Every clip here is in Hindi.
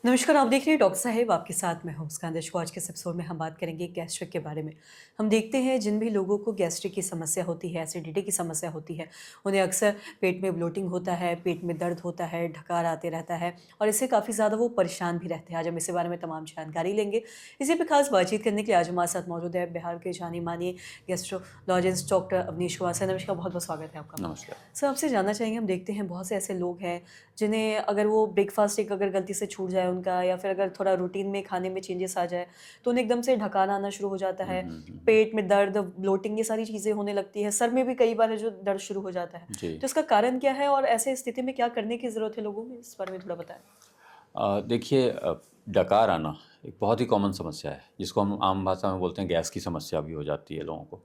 नमस्कार, आप देख रहे हैं डॉक्टर साहेब, आपके साथ मैं हूं मुस्कान दर्शकों। आज के इस एपिसोड में हम बात करेंगे गैस्ट्रिक के बारे में। हम देखते हैं जिन भी लोगों को गैस्ट्रिक की समस्या होती है, एसिडिटी की समस्या होती है, उन्हें अक्सर पेट में ब्लोटिंग होता है, पेट में दर्द होता है, ढकार आते रहता है और इससे काफ़ी ज़्यादा वो परेशान भी रहते हैं। आज हम इसी बारे में तमाम जानकारी लेंगे। इसी पे खास बातचीत करने के लिए आज हमारे साथ मौजूद है बिहार के जाने-माने gastrologist doctor Avneesh Kumar sir. नमस्कार, बहुत-बहुत स्वागत है आपका। नमस्कार। सर, आपसे जानना चाहेंगे, हम देखते हैं बहुत से ऐसे लोग हैं जिन्हें अगर वो ब्रेकफ़ास्ट एक अगर गलती से छूट जाए उनका, या फिर अगर थोड़ा रूटीन में खाने में चेंजेस आ जाए, तो उन्हें एकदम से ढकान आना शुरू हो जाता हुँ, है, हुँ, हुँ, हुँ। पेट में दर्द, ब्लोटिंग, ये सारी चीज़ें होने लगती है। सर में भी कई बार है जो दर्द शुरू हो जाता है। जी। तो इसका कारण क्या है और ऐसे स्थिति में क्या करने की ज़रूरत है लोगों में? इस बारे में थोड़ा बताएँ। देखिए, डकार आना एक बहुत ही कॉमन समस्या है, जिसको हम आम भाषा में बोलते हैं गैस की समस्या भी हो जाती है लोगों को।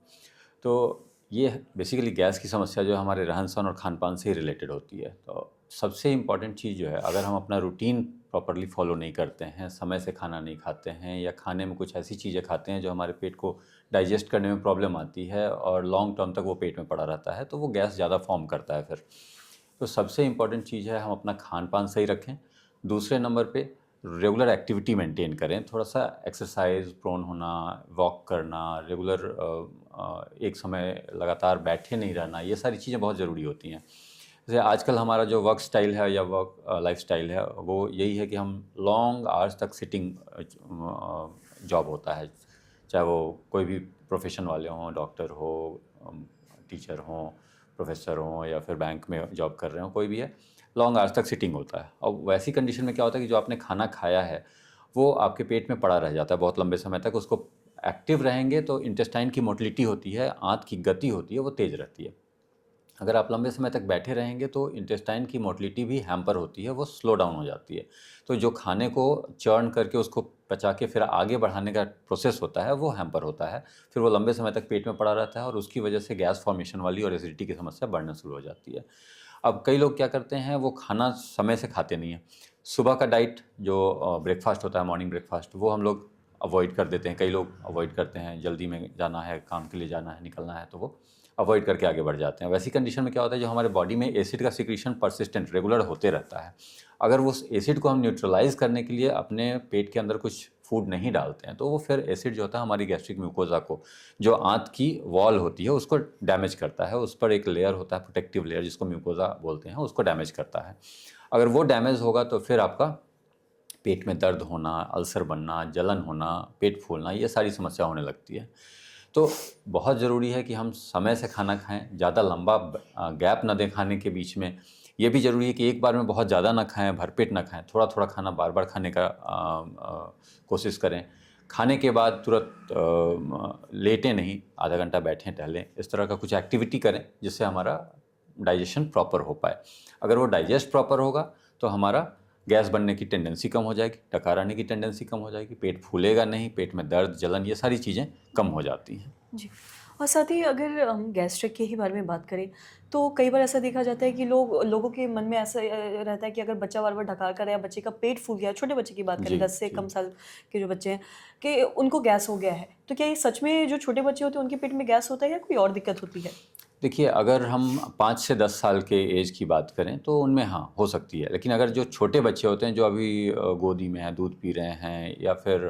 तो ये बेसिकली गैस की समस्या जो है हमारे रहन-सहन और खान-पान से ही रिलेटेड होती है। तो सबसे इम्पोर्टेंट चीज़ जो है, अगर हम अपना रूटीन प्रॉपर्ली फ़ॉलो नहीं करते हैं, समय से खाना नहीं खाते हैं या खाने में कुछ ऐसी चीज़ें खाते हैं जो हमारे पेट को डाइजेस्ट करने में प्रॉब्लम आती है और लॉन्ग टर्म तक वो पेट में पड़ा रहता है, तो वो गैस ज़्यादा फ़ॉर्म करता है फिर। तो सबसे इम्पोर्टेंट चीज़ है हम अपना खान-पान सही रखें। दूसरे नंबर पे रेगुलर एक्टिविटी मेंटेन करें, थोड़ा-सा एक्सरसाइज़ प्रोन होना, वॉक करना, रेगुलर एक समय लगातार बैठे नहीं रहना, ये सारी चीज़ें बहुत ज़रूरी होती हैं। जैसे आजकल हमारा जो वर्क स्टाइल है या वर्क लाइफ़स्टाइल है, वो यही है कि हम लॉन्ग आवर्स तक सिटिंग जॉब होता है। चाहे वो कोई भी प्रोफ़ेशन वाले हों, डॉक्टर हो, टीचर हों, प्रोफ़ेसर हों या फिर बैंक में जॉब कर रहे हों, कोई भी है, लॉन्ग आवर्स तक सिटिंग होता है। और वैसी कंडीशन में क्या होता है कि जो आपने खाना खाया है, वो आपके पेट में पड़ा रह जाता है बहुत लंबे समय तक। उसको एक्टिव रहेंगे तो इंटेस्टाइन की मोटिलिटी होती है, आँत की गति होती है, वो तेज़ रहती है। अगर आप लंबे समय तक बैठे रहेंगे तो इंटेस्टाइन की मोटिलिटी भी हैम्पर होती है, वो स्लो डाउन हो जाती है। तो जो खाने को चर्न करके उसको पचा के फिर आगे बढ़ाने का प्रोसेस होता है, वो हैम्पर होता है। फिर वो लंबे समय तक पेट में पड़ा रहता है और उसकी वजह से गैस फॉर्मेशन वाली और एसिडिटी की समस्या बढ़ना शुरू हो जाती है। अब कई लोग क्या करते हैं, वो खाना समय से खाते नहीं हैं। सुबह का डाइट जो ब्रेकफ़ास्ट होता है, मॉर्निंग ब्रेकफ़ास्ट, वो हम लोग अवॉइड कर देते हैं। कई लोग अवॉइड करते हैं, जल्दी में जाना है, काम के लिए जाना है, निकलना है, तो वो अवॉइड करके आगे बढ़ जाते हैं। वैसी कंडीशन में क्या होता है, जो हमारे बॉडी में एसिड का सिक्रीशन परसिस्टेंट रेगुलर होते रहता है। अगर वो उस एसिड को हम न्यूट्रलाइज़ करने के लिए अपने पेट के अंदर कुछ फूड नहीं डालते हैं, तो वो फिर एसिड जो होता है हमारी गैस्ट्रिक म्यूकोज़ा को, जो आँत की वॉल होती है, उसको डैमेज करता है। उस पर एक लेयर होता है, प्रोटेक्टिव लेयर, जिसको म्यूकोज़ा बोलते हैं, उसको डैमेज करता है। अगर वो डैमेज होगा तो फिर आपका पेट में दर्द होना, अल्सर बनना, जलन होना, पेट फूलना, ये सारी समस्या होने लगती है। तो बहुत ज़रूरी है कि हम समय से खाना खाएँ, ज़्यादा लंबा गैप ना दें खाने के बीच में। ये भी ज़रूरी है कि एक बार में बहुत ज़्यादा ना खाएँ, भरपेट ना खाएँ, थोड़ा-थोड़ा खाना बार-बार खाने का कोशिश करें। खाने के बाद तुरंत लेटें नहीं, आधा घंटा बैठें, टहलें, इस तरह का कुछ एक्टिविटी करें जिससे हमारा डाइजेशन प्रॉपर हो पाए। अगर वो डाइजेस्ट प्रॉपर होगा तो हमारा गैस बनने की टेंडेंसी कम हो जाएगी, डकार आने की टेंडेंसी कम हो जाएगी, पेट फूलेगा नहीं, पेट में दर्द, जलन, ये सारी चीज़ें कम हो जाती हैं। जी। और साथ ही अगर हम गैस्ट्रिक के ही बारे में बात करें, तो कई बार ऐसा देखा जाता है कि लोगों के मन में ऐसा रहता है कि अगर बच्चा बार-बार ढका कर, या बच्चे का पेट फूल गया है, छोटे बच्चे की बात करें, जी, 10 से जी। कम साल के जो बच्चे हैं, कि उनको गैस हो गया है। तो क्या ये सच में जो छोटे बच्चे होते हैं उनके पेट में गैस होता है या कोई और दिक्कत होती है? देखिए, अगर हम 5 से 10 साल के ऐज की बात करें तो उनमें हाँ, हो सकती है। लेकिन अगर जो छोटे बच्चे होते हैं, जो अभी गोदी में हैं, दूध पी रहे हैं या फिर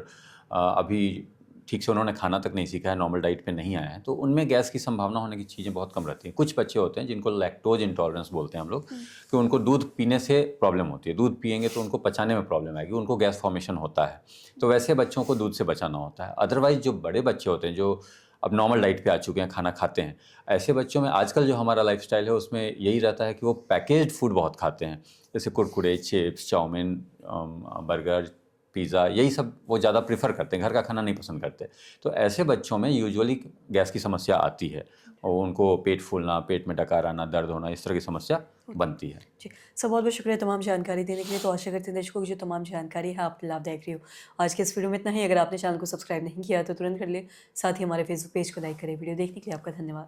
अभी ठीक से उन्होंने खाना तक नहीं सीखा है, नॉर्मल डाइट पे नहीं आए हैं, तो उनमें गैस की संभावना होने की चीज़ें बहुत कम रहती हैं। कुछ बच्चे होते हैं जिनको लैक्टोज़ इंटॉलरेंस बोलते हैं हम लोग, हुँ। कि उनको दूध पीने से प्रॉब्लम होती है। दूध पिएँगे तो उनको पचाने में प्रॉब्लम आएगी, उनको गैस फ़ॉर्मेशन होता है। तो वैसे बच्चों को दूध से बचाना होता है। अदरवाइज़ जो बड़े बच्चे होते हैं, जो अब नॉर्मल डाइट पे आ चुके हैं, खाना खाते हैं, ऐसे बच्चों में आजकल जो हमारा लाइफ़स्टाइल है उसमें यही रहता है कि वो पैकेज्ड फूड बहुत खाते हैं। जैसे Kurkure, chips, chowmein, burger, pizza, यही सब वो ज़्यादा प्रेफ़र करते हैं, घर का खाना नहीं पसंद करते। तो ऐसे बच्चों में यूजुअली गैस की समस्या आती है और उनको पेट फूलना, पेट में डकार आना, दर्द होना, इस तरह की समस्या होती है। बनती है। जी। सर, बहुत-बहुत शुक्रिया तमाम जानकारी देने के लिए। तो आशा करते हैं दर्शकों की जो तमाम जानकारी है आपके लाभदायक रही हो। आज के इस वीडियो में इतना ही। अगर आपने चैनल को सब्सक्राइब नहीं किया तो तुरंत कर लें। साथ ही हमारे फेसबुक पेज को लाइक करें। वीडियो देखने के लिए आपका धन्यवाद।